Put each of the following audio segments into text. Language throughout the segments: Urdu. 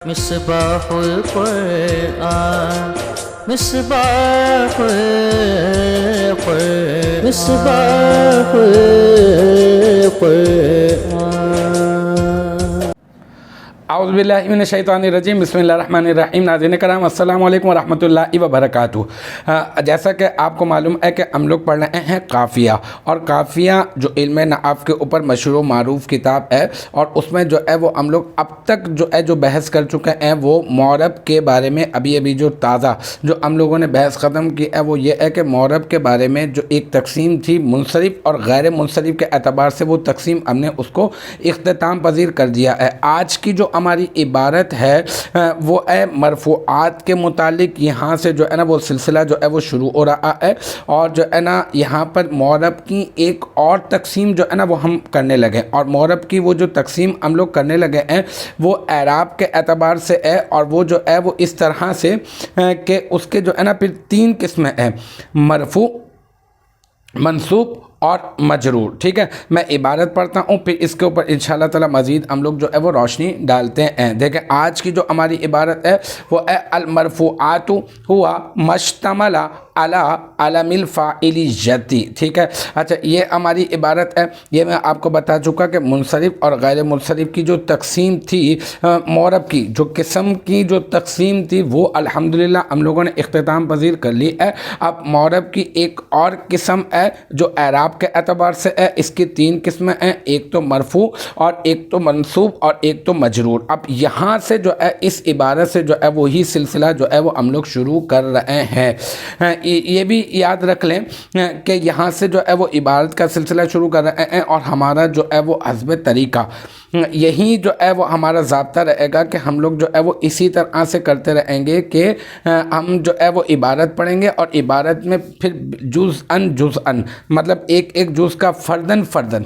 مصباح القرآن مصباح القرآن مصباح القرآن اعوذ باللہ من الشیطان الرجیم بسم اللہ الرحمن الرحیم۔ ناظرین کرام السلام علیکم ورحمۃ اللہ وبرکاتہ۔ جیسا کہ آپ کو معلوم ہے کہ ہم لوگ پڑھ رہے ہیں قافیہ، اور قافیہ جو علم نحو کے اوپر مشہور و معروف کتاب ہے، اور اس میں جو ہے وہ ہم لوگ اب تک جو بحث کر چکے ہیں وہ معرب کے بارے میں۔ ابھی جو تازہ جو ہم لوگوں نے بحث ختم کی ہے وہ یہ ہے کہ معرب کے بارے میں جو ایک تقسیم تھی منصرف اور غیر منصرف کے اعتبار سے، وہ تقسیم ہم نے اس کو اختتام پذیر کر دیا ہے۔ آج کی جو ہماری عبارت ہے وہ ہے مرفوعات کے متعلق۔ یہاں سے جو ہے نا وہ سلسلہ جو ہے وہ شروع ہو رہا ہے، اور جو ہے نا یہاں پر معرب کی ایک اور تقسیم جو ہے نا وہ ہم کرنے لگے، اور معرب کی وہ جو تقسیم ہم لوگ کرنے لگے ہیں وہ اعراب کے اعتبار سے ہے، اور وہ جو ہے وہ اس طرح سے کہ اس کے جو ہے نا پھر تین قسمیں ہیں: مرفوع، منصوب اور مجرور۔ ٹھیک ہے، میں عبارت پڑھتا ہوں، پھر اس کے اوپر انشاءاللہ تعالی مزید ہم لوگ جو ہے وہ روشنی ڈالتے ہیں۔ دیکھیں آج کی جو ہماری عبارت ہے وہ ہے المرفوعات ہوا مشتمل علی علم الفاعل یتی۔ ٹھیک ہے، اچھا یہ ہماری عبارت ہے۔ یہ میں آپ کو بتا چکا کہ منصرف اور غیر منصرف کی جو تقسیم تھی، معرب کی جو قسم کی جو تقسیم تھی وہ الحمدللہ ہم لوگوں نے اختتام پذیر کر لی ہے۔ اب معرب کی ایک اور قسم ہے جو اعراب کے اعتبار سے ہے۔ اس کی تین قسمیں ہیں، ایک تو مرفوع اور ایک تو منصوب اور ایک تو مجرور۔ اب یہاں سے جو ہے اس عبارت سے جو ہے وہی سلسلہ جو ہے وہ ہم لوگ شروع کر رہے ہیں۔ یہ بھی یاد رکھ لیں کہ یہاں سے جو ہے وہ عبارت کا سلسلہ شروع کر رہے ہیں، اور ہمارا جو ہے وہ حسب طریقہ یہی جو ہے وہ ہمارا ضابطہ رہے گا کہ ہم لوگ جو ہے وہ اسی طرح سے کرتے رہیں گے کہ ہم جو ہے وہ عبارت پڑھیں گے، اور عبارت میں پھر جزءاً مطلب ایک جز کا فردن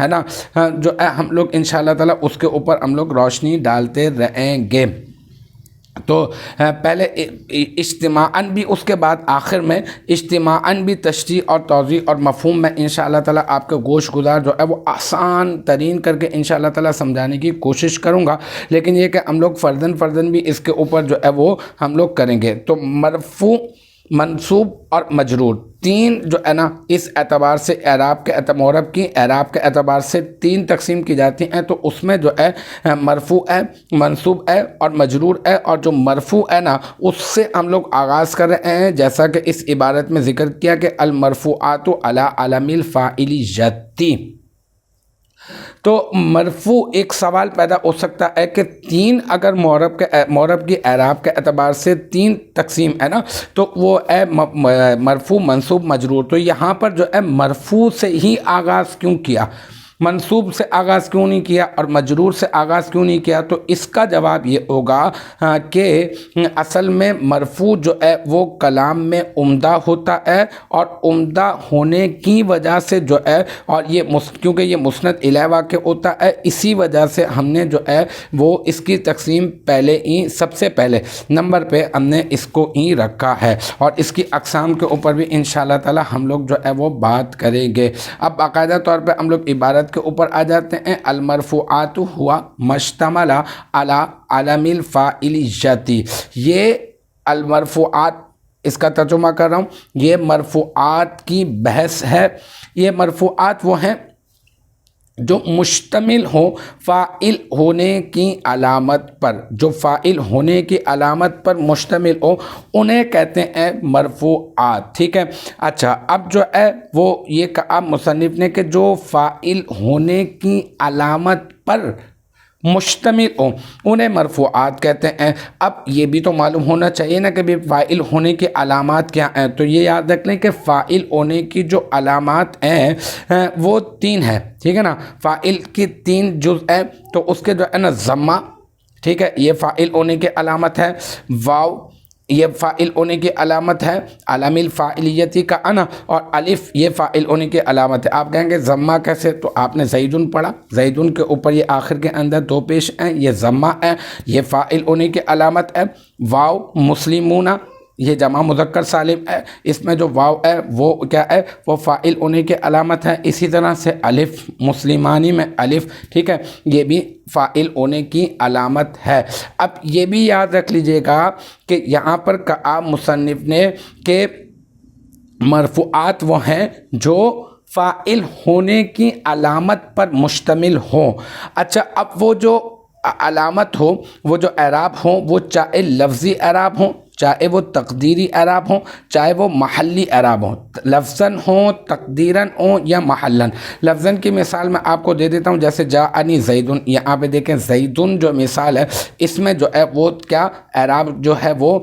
ہے نا، جو ہے ہم لوگ انشاءاللہ تعالی اس کے اوپر ہم لوگ روشنی ڈالتے رہیں گے۔ تو پہلے اجتماعاً بھی، اس کے بعد آخر میں اجتماعاً بھی تشریح اور توضیح اور مفہوم میں انشاءاللہ تعالی آپ کے گوش گزار جو ہے وہ آسان ترین کر کے انشاءاللہ تعالی سمجھانے کی کوشش کروں گا، لیکن یہ کہ ہم لوگ فردن بھی اس کے اوپر جو ہے وہ ہم لوگ کریں گے۔ تو مرفوع، منصوب اور مجرور تین جو ہے نا اس اعتبار سے معرب کی اعراب کے اعتبار سے تین تقسیم کی جاتی ہیں۔ تو اس میں جو ہے مرفوع ہے، منصوب ہے اور مجرور ہے، اور جو مرفوع ہے نا اس سے ہم لوگ آغاز کر رہے ہیں، جیسا کہ اس عبارت میں ذکر کیا کہ المرفوعات علی علم الفاعل یتی۔ تو مرفوع ایک سوال پیدا ہو سکتا ہے کہ تین اگر معرب کی اعراب کے اعتبار سے تین تقسیم ہے نا، تو وہ ہے مرفوع، منصوب، مجرور۔ تو یہاں پر جو ہے مرفوع سے ہی آغاز کیوں کیا، منصوب سے آغاز کیوں نہیں کیا اور مجرور سے آغاز کیوں نہیں کیا؟ تو اس کا جواب یہ ہوگا کہ اصل میں مرفوع جو ہے وہ کلام میں عمدہ ہوتا ہے، اور عمدہ ہونے کی وجہ سے جو ہے، اور یہ کیونکہ یہ مسند الیہ واقع ہوتا ہے، اسی وجہ سے ہم نے جو ہے وہ اس کی تقسیم پہلے ہی سب سے پہلے نمبر پہ ہم نے اس کو ہی رکھا ہے، اور اس کی اقسام کے اوپر بھی انشاءاللہ تعالی ہم لوگ جو ہے وہ بات کریں گے۔ اب باقاعدہ طور پہ ہم لوگ عبارت کے اوپر آ جاتے ہیں۔ المرفوعات ہوا مشتمل علی علم الفاعل یتی۔ یہ المرفوعات، اس کا ترجمہ کر رہا ہوں، یہ مرفوعات کی بحث ہے۔ یہ مرفوعات وہ ہیں جو مشتمل ہوں فاعل ہونے کی علامت پر، جو فاعل ہونے کی علامت پر مشتمل ہو انہیں کہتے ہیں مرفوعات۔ ٹھیک ہے، اچھا اب جو ہے وہ یہ کہا مصنف نے کہ جو فاعل ہونے کی علامت پر مشتمل ہوں انہیں مرفوعات کہتے ہیں۔ اب یہ بھی تو معلوم ہونا چاہیے نا کہ بھی فاعل ہونے کی علامات کیا ہیں۔ تو یہ یاد رکھ لیں کہ فاعل ہونے کی جو علامات ہیں وہ تین ہیں، ٹھیک ہے نا۔ فاعل کی تین جز ہیں، تو اس کے جو ہے نا ضمہ، ٹھیک ہے، یہ فاعل ہونے کی علامت ہے۔ واو، یہ فاعل ہونے کی علامت ہے، علم الفاعلیتی کا انا، اور الف یہ فاعل ہونے کی علامت ہے۔ آپ کہیں گے ضمہ کیسے؟ تو آپ نے زیدن پڑھا، زیدن کے اوپر یہ آخر کے اندر دو پیش ہیں، یہ ضمہ ہے، یہ فاعل ہونے کی علامت ہے۔ واو مسلمون، یہ جمع مذکر سالم ہے، اس میں جو واو ہے وہ کیا ہے، وہ فاعل ہونے کی علامت ہے۔ اسی طرح سے الف، مسلمانی میں الف، ٹھیک ہے، یہ بھی فاعل ہونے کی علامت ہے۔ اب یہ بھی یاد رکھ لیجئے گا کہ یہاں پر کہا مصنف نے کہ مرفوعات وہ ہیں جو فاعل ہونے کی علامت پر مشتمل ہوں۔ اچھا، اب وہ جو علامت ہو، وہ جو اعراب ہوں، وہ چاہے لفظی اعراب ہوں، چاہے وہ تقدیری اعراب ہوں، چاہے وہ محلی اعراب ہوں، لفظاً ہوں، تقدیراً ہوں یا محلاً۔ لفظاً کی مثال میں آپ کو دے دیتا ہوں، جیسے جاءنی زیدن، یہاں پہ دیکھیں زیدن جو مثال ہے، اس میں جو ہے وہ کیا اعراب جو ہے وہ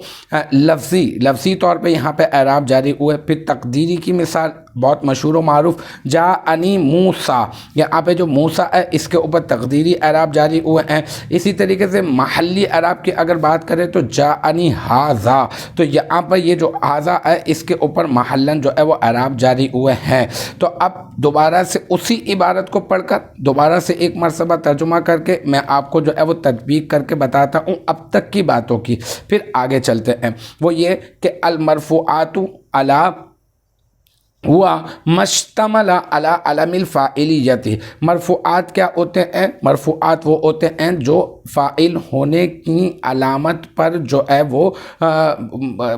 لفظی طور پہ یہاں پہ اعراب جاری ہوئے۔ پھر تقدیری کی مثال بہت مشہور و معروف، جاءنی موسیٰ، یہاں پہ جو موسیٰ ہے اس کے اوپر تقدیری اعراب جاری ہوئے ہیں۔ اسی طریقے سے محلی اعراب کی اگر بات کریں تو جاءنی ھذا، تو یہاں پر یہ جو ھذا ہے اس کے اوپر محلاً جو ہے وہ اعراب جاری ہوئے ہیں۔ تو اب دوبارہ سے اسی عبارت کو پڑھ کر دوبارہ سے ایک مرتبہ ترجمہ کر کے میں آپ کو جو ہے وہ تطبیق کر کے بتاتا ہوں اب تک کی باتوں کی، پھر آگے چلتے ہیں۔ وہ یہ کہ المرفوعات علی ہوا مشتمل علی علم الفاعلیت، مرفوعات کیا ہوتے ہیں؟ مرفوعات وہ ہوتے ہیں جو فاعل ہونے کی علامت پر جو ہے وہ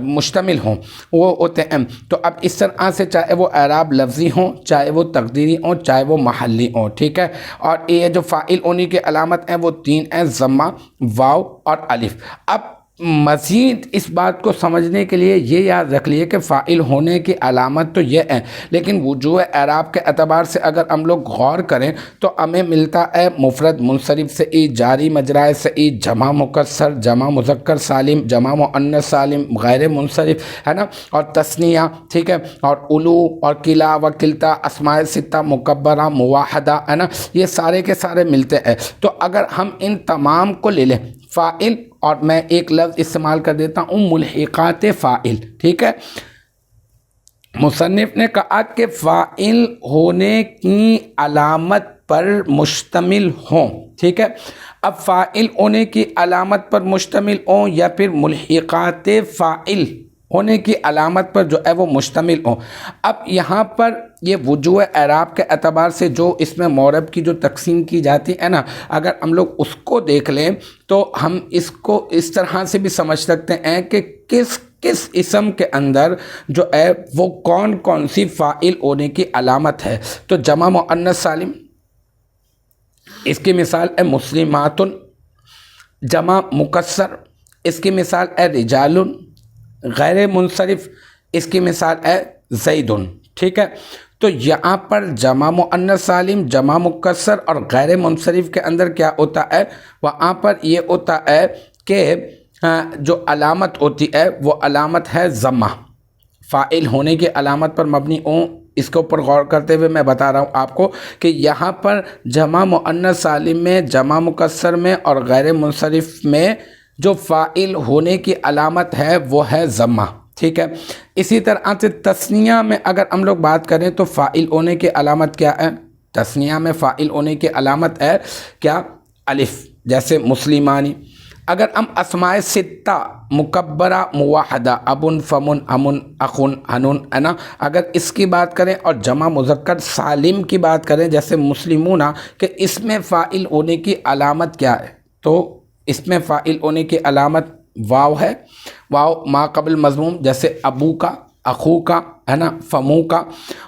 مشتمل ہوں، وہ ہوتے ہیں۔ تو اب اس طرح سے چاہے وہ اعراب لفظی ہوں، چاہے وہ تقدیری ہوں، چاہے وہ محلی ہوں، ٹھیک ہے۔ اور یہ جو فاعل ہونے کی علامت ہیں وہ تین ہیں، ضمہ، واو اور الف۔ اب مزید اس بات کو سمجھنے کے لیے یہ یاد رکھ لیے کہ فاعل ہونے کی علامت تو یہ ہے، لیکن وجوہ اعراب کے اعتبار سے اگر ہم لوگ غور کریں تو ہمیں ملتا ہے مفرد منصرف سے جاری مجرائے سے جمع مکسر، جمع مذکر سالم، جمع مؤنث سالم، غیر منصرف، ہے نا، اور تثنیہ، ٹھیک ہے، اور الو اور کلا و کلتا، اسماء ستہ مکبرہ مواحدہ، ہے نا، یہ سارے کے سارے ملتے ہیں۔ تو اگر ہم ان تمام کو لے لیں، فاعل، اور میں ایک لفظ استعمال کر دیتا ہوں ملحقات فاعل، ٹھیک ہے، مصنف نے کہا کہ فاعل ہونے کی علامت پر مشتمل ہوں، ٹھیک ہے۔ اب فاعل ہونے کی علامت پر مشتمل ہوں یا پھر ملحقات فاعل ہونے کی علامت پر جو ہے وہ مشتمل ہوں۔ اب یہاں پر یہ وجوہ اعراب کے اعتبار سے جو اس میں معرب کی جو تقسیم کی جاتی ہے نا، اگر ہم لوگ اس کو دیکھ لیں تو ہم اس کو اس طرح سے بھی سمجھ سکتے ہیں کہ کس اسم کے اندر جو ہے وہ کون سی فاعل ہونے کی علامت ہے۔ تو جمع مؤنث سالم، اس کی مثال ہے مسلمات، جمع مکسر، اس کی مثال ہے رجال، غیر منصرف، اس کی مثال ہے زید، ٹھیک ہے۔ تو یہاں پر جمع مؤنث سالم، جمع مکسر اور غیر منصرف کے اندر کیا ہوتا ہے؟ وہاں پر یہ ہوتا ہے کہ جو علامت ہوتی ہے وہ علامت ہے ضمہ، فاعل ہونے کی علامت پر مبنی ہوں۔ اس کے اوپر غور کرتے ہوئے میں بتا رہا ہوں آپ کو کہ یہاں پر جمع مؤنث سالم میں، جمع مکسر میں اور غیر منصرف میں جو فاعل ہونے کی علامت ہے وہ ہے ضمہ، ٹھیک ہے۔ اسی طرح سے تثنیہ میں اگر ہم لوگ بات کریں تو فاعل ہونے کی علامت کیا ہے؟ تثنیہ میں فاعل ہونے کی علامت ہے کیا؟ الف، جیسے مسلمانی۔ اگر ہم اسماء ستہ مکبرہ مواحدہ، ابن، فمن، امن، اخن، ہنن، ہے نا، اگر اس کی بات کریں اور جمع مذکر سالم کی بات کریں جیسے مسلمون، کہ اس میں فاعل ہونے کی علامت کیا ہے؟ تو اس میں فاعل ہونے کی علامت واو ہے، واو ما قبل مضموم، جیسے ابو کا، اخو کا، ہے نا، فمو کا۔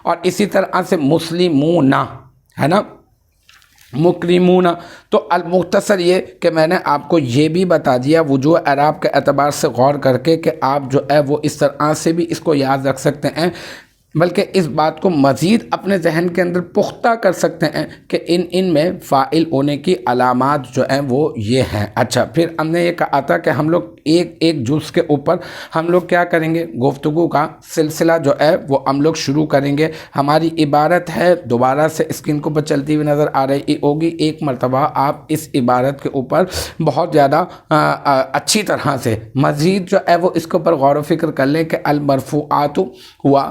اور اسی طرح سے مسلمون، ہے نا، مکرمون۔ تو المختصر یہ کہ میں نے آپ کو یہ بھی بتا دیا وجوہ اعراب کے اعتبار سے غور کر کے کہ آپ جو ہے وہ اس طرح سے بھی اس کو یاد رکھ سکتے ہیں، بلکہ اس بات کو مزید اپنے ذہن کے اندر پختہ کر سکتے ہیں کہ ان میں فاعل ہونے کی علامات جو ہیں وہ یہ ہیں۔ اچھا، پھر ہم نے یہ کہا تھا کہ ہم لوگ ایک جز کے اوپر ہم لوگ کیا کریں گے؟ گفتگو کا سلسلہ جو ہے وہ ہم لوگ شروع کریں گے۔ ہماری عبارت ہے، دوبارہ سے اسکرین کو اوپر چلتی ہوئی نظر آ رہی ہوگی، ایک مرتبہ آپ اس عبارت کے اوپر بہت زیادہ اچھی طرح سے مزید جو ہے وہ اس کے اوپر غور و فکر کر لیں کہ المرفوعات ہوا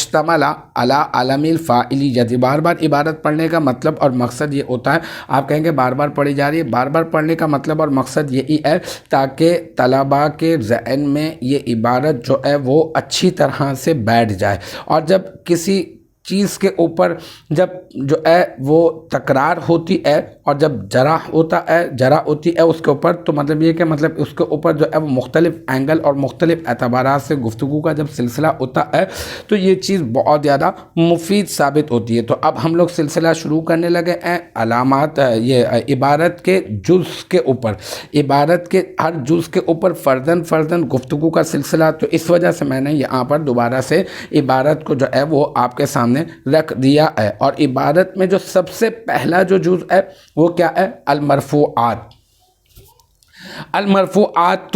مشتمل علی علم الفاعلیت، بار بار عبارت پڑھنے کا مطلب اور مقصد یہ ہوتا ہے، آپ کہیں گے بار بار پڑھی جا رہی ہے، بار بار پڑھنے کا مطلب اور مقصد یہی ہے تاکہ طلباء کے ذہن میں یہ عبارت جو ہے وہ اچھی طرح سے بیٹھ جائے، اور جب کسی چیز کے اوپر جب جو ہے وہ تکرار ہوتی ہے اور جب جرح ہوتی ہے اس کے اوپر، تو مطلب یہ کہ مطلب اس کے اوپر جو ہے وہ مختلف اینگل اور مختلف اعتبارات سے گفتگو کا جب سلسلہ ہوتا ہے تو یہ چیز بہت زیادہ مفید ثابت ہوتی ہے۔ تو اب ہم لوگ سلسلہ شروع کرنے لگے ہیں علامات یہ عبارت کے جز کے اوپر، عبارت کے ہر جز کے اوپر فرداً گفتگو کا سلسلہ۔ تو اس وجہ سے میں نے یہاں پر دوبارہ سے عبارت کو جو ہے وہ آپ کے سامنے رکھ دیا ہے، اور عبارت میں جو سب سے پہلا جو جز ہے وہ کیا ہے؟ المرفوعات، المرفوعات،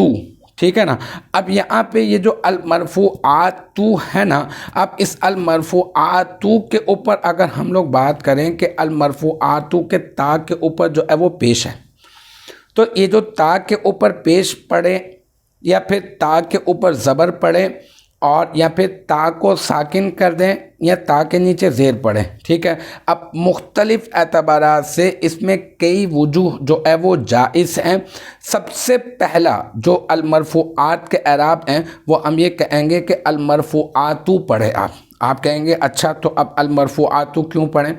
ٹھیک ہے نا۔ اب یہاں پہ یہ جو المرفوعات ہے نا، اب اس المرفوعات کے اوپر اگر ہم لوگ بات کریں کہ المرفوعات کے تا کے اوپر جو ہے وہ پیش ہے، تو یہ جو تا کے اوپر پیش پڑے یا پھر تا کے اوپر زبر پڑے اور یا پھر تا کو ساکن کر دیں یا تا کے نیچے زیر پڑے، ٹھیک ہے۔ اب مختلف اعتبارات سے اس میں کئی وجوہ جو ہے وہ جائز ہیں۔ سب سے پہلا جو المرفوعات کے اعراب ہیں وہ ہم یہ کہیں گے کہ المرفوعات پڑھے آپ کہیں گے اچھا تو اب المرفوعات کیوں پڑھیں؟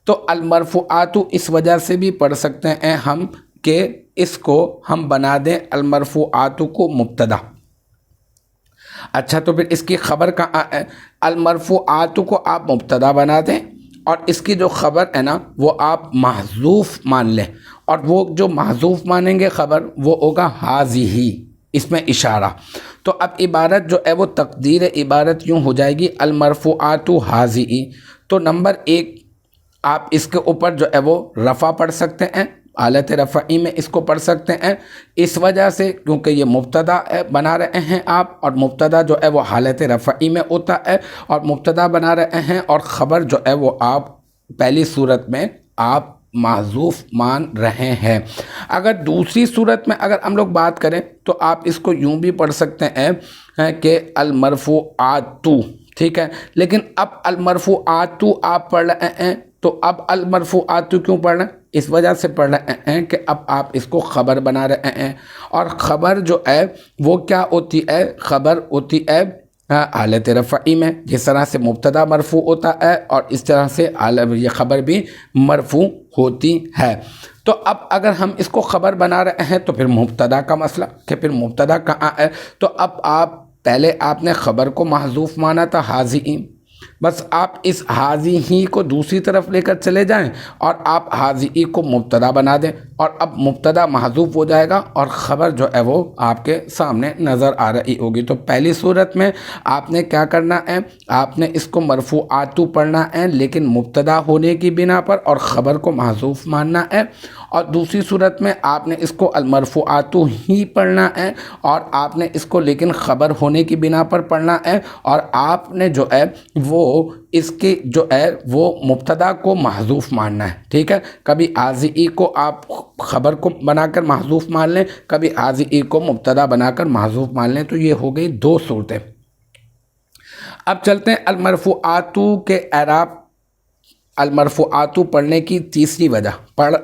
تو المرفوعات اس وجہ سے بھی پڑھ سکتے ہیں ہم کہ اس کو ہم بنا دیں المرفوعات کو مبتدا۔ اچھا تو پھر اس کی خبر کہاں ہے؟ المرفوعات کو آپ مبتدا بنا دیں اور اس کی جو خبر ہے نا وہ آپ محذوف مان لیں، اور وہ جو محذوف مانیں گے خبر وہ ہوگا حاذی، اس میں اشارہ۔ تو اب عبارت جو ہے وہ تقدیر عبارت یوں ہو جائے گی المرفوعات حاذی۔ تو نمبر ایک آپ اس کے اوپر جو ہے وہ رفع پڑھ سکتے ہیں، حالت رفعی میں اس کو پڑھ سکتے ہیں، اس وجہ سے کیونکہ یہ مبتدا بنا رہے ہیں آپ، اور مبتدا جو ہے وہ حالت رفعی میں ہوتا ہے، اور مبتدا بنا رہے ہیں اور خبر جو ہے وہ آپ پہلی صورت میں آپ محذوف مان رہے ہیں۔ اگر دوسری صورت میں اگر ہم لوگ بات کریں تو آپ اس کو یوں بھی پڑھ سکتے ہیں کہ المرفوعات، ٹھیک ہے۔ لیکن اب المرفوعات آپ پڑھ رہے ہیں تو اب المرفوعات کیوں پڑھ رہے ہیں؟ اس وجہ سے پڑھ رہے ہیں کہ اب آپ اس کو خبر بنا رہے ہیں، اور خبر جو ہے وہ کیا ہوتی ہے؟ خبر ہوتی ہے حالت رفعی میں، جس طرح سے مبتدا مرفوع ہوتا ہے اور اس طرح سے یہ خبر بھی مرفوع ہوتی ہے۔ تو اب اگر ہم اس کو خبر بنا رہے ہیں تو پھر مبتدا کا مسئلہ کہ پھر مبتدا کہاں ہے؟ تو اب آپ پہلے آپ نے خبر کو محذوف مانا تھا حاذی، بس آپ اس حاذی ہی کو دوسری طرف لے کر چلے جائیں اور آپ حاذی کو مبتدا بنا دیں، اور اب مبتدا محذوف ہو جائے گا اور خبر جو ہے وہ آپ کے سامنے نظر آ رہی ہوگی۔ تو پہلی صورت میں آپ نے کیا کرنا ہے؟ آپ نے اس کو مرفوعات پڑھنا ہے لیکن مبتدا ہونے کی بنا پر اور خبر کو محذوف ماننا ہے، اور دوسری صورت میں آپ نے اس کو المرفوعات ہی پڑھنا ہے اور آپ نے اس کو لیکن خبر ہونے کی بنا پر پڑھنا ہے، اور آپ نے جو ہے وہ اس کی جو ہے وہ مبتدا کو محذوف ماننا ہے، ٹھیک ہے۔ کبھی حاذی کو آپ خبر کو بنا کر محذوف مان لیں، کبھی حاذی کو مبتدا بنا کر محذوف مان لیں، تو یہ ہو گئی دو صورتیں۔ اب چلتے ہیں المرفوعات کے اعراب۔ المرفوعات پڑھنے کی تیسری وجہ،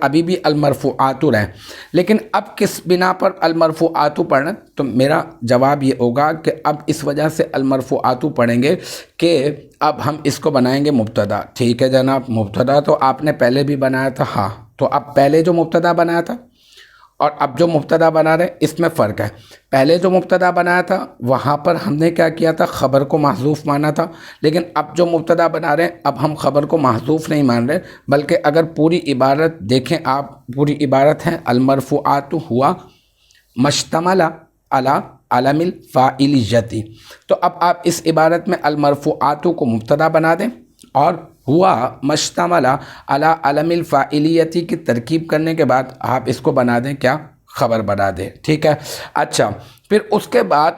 ابھی بھی المرفوعات رہیں لیکن اب کس بنا پر المرفوعات پڑھنا؟ تو میرا جواب یہ ہوگا کہ اب اس وجہ سے المرفوعات پڑھیں گے کہ اب ہم اس کو بنائیں گے مبتدا، ٹھیک ہے جناب۔ مبتدا تو آپ نے پہلے بھی بنایا تھا، ہاں، تو اب پہلے جو مبتدا بنایا تھا اور اب جو مبتدا بنا رہے اس میں فرق ہے۔ پہلے جو مبتدا بنایا تھا وہاں پر ہم نے کیا کیا تھا؟ خبر کو محذوف مانا تھا، لیکن اب جو مبتدا بنا رہے ہیں اب ہم خبر کو محذوف نہیں مان رہے، بلکہ اگر پوری عبارت دیکھیں آپ، پوری عبارت ہے المرفوعات ہوا مشتمل علی علم الفاعلیت، تو اب آپ اس عبارت میں المرفوعات کو مبتدا بنا دیں اور ہوا مشتمل علی علم الفاعلیت کی ترکیب کرنے کے بعد آپ اس کو بنا دیں کیا؟ خبر بنا دیں، ٹھیک ہے۔ اچھا پھر اس کے بعد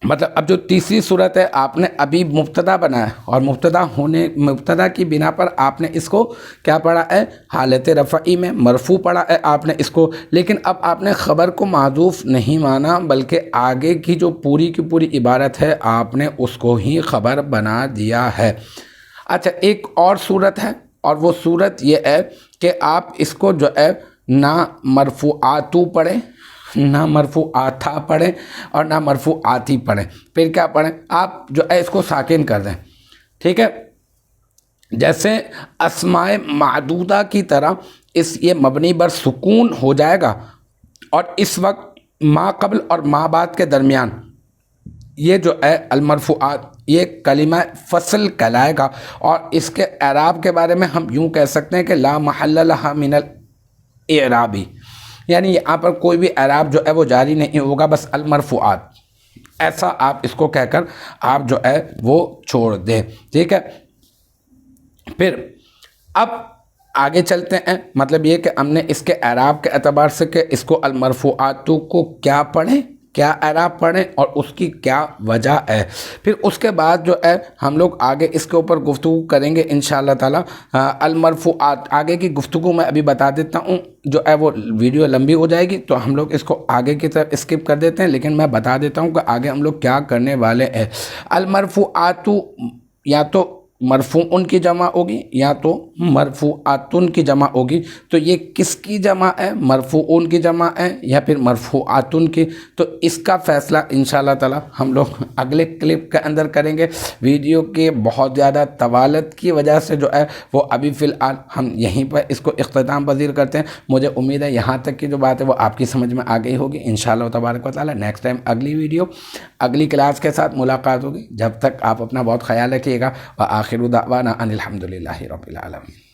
مطلب اب جو تیسری صورت ہے آپ نے ابھی مبتدا بنایا اور مبتدا کی بنا پر آپ نے اس کو کیا پڑھا ہے، حالت رفعی میں مرفوع پڑھا ہے آپ نے اس کو، لیکن اب آپ نے خبر کو معذوف نہیں مانا بلکہ آگے کی جو پوری کی پوری عبارت ہے آپ نے اس کو ہی خبر بنا دیا ہے۔ اچھا ایک اور صورت ہے، اور وہ صورت یہ ہے کہ آپ اس کو جو ہے نہ مرفوعاتو پڑھیں، نہ مرفوعاتھا پڑھیں اور نہ مرفوعاتی پڑھیں، پھر کیا پڑھیں، آپ جو ہے اس کو ساکن کر دیں، ٹھیک ہے۔ جیسے اسماء معدودہ کی طرح یہ مبنی بر سکون ہو جائے گا، اور اس وقت ما قبل اور ما بعد کے درمیان یہ جو ہے المرفوعات یہ کلمہ فصل کہلائے گا، اور اس کے اعراب کے بارے میں ہم یوں کہہ سکتے ہیں کہ لا محل لہا من الاعرابی، یعنی یہاں پر کوئی بھی اعراب جو ہے وہ جاری نہیں ہوگا، بس المرفوعات، ایسا آپ اس کو کہہ کر آپ جو ہے وہ چھوڑ دیں، ٹھیک ہے۔ پھر اب آگے چلتے ہیں، مطلب یہ کہ ہم نے اس کے اعراب کے اعتبار سے کہ اس کو المرفوعاتو کو کیا پڑھیں، کیا اعراب پڑھیں اور اس کی کیا وجہ ہے، پھر اس کے بعد جو ہے ہم لوگ آگے اس کے اوپر گفتگو کریں گے انشاءاللہ تعالی۔ المرفوعات آگے کی گفتگو میں ابھی بتا دیتا ہوں، جو ہے وہ ویڈیو لمبی ہو جائے گی تو ہم لوگ اس کو آگے کی طرف اسکپ کر دیتے ہیں، لیکن میں بتا دیتا ہوں کہ آگے ہم لوگ کیا کرنے والے ہیں۔ المرفوعاتو یا تو مرفوعن کی جمع ہوگی یا تو مرفوعاتن کی جمع ہوگی، تو یہ کس کی جمع ہے، مرفوعن کی جمع ہے یا پھر مرفوعاتن کی، تو اس کا فیصلہ انشاءاللہ تعالی ہم لوگ اگلے کلپ کے اندر کریں گے۔ ویڈیو کے بہت زیادہ طوالت کی وجہ سے جو ہے وہ ابھی فی الحال ہم یہیں پر اس کو اختتام پذیر کرتے ہیں۔ مجھے امید ہے یہاں تک کی جو بات ہے وہ آپ کی سمجھ میں آ گئی ہوگی انشاءاللہ تبارک و تعالی۔ نیکسٹ ٹائم اگلی ویڈیو اگلی کلاس کے ساتھ ملاقات ہوگی، جب تک آپ اپنا بہت خیال رکھیے گا۔ وآخر دعوانا ان الحمد للہ رب العالمین۔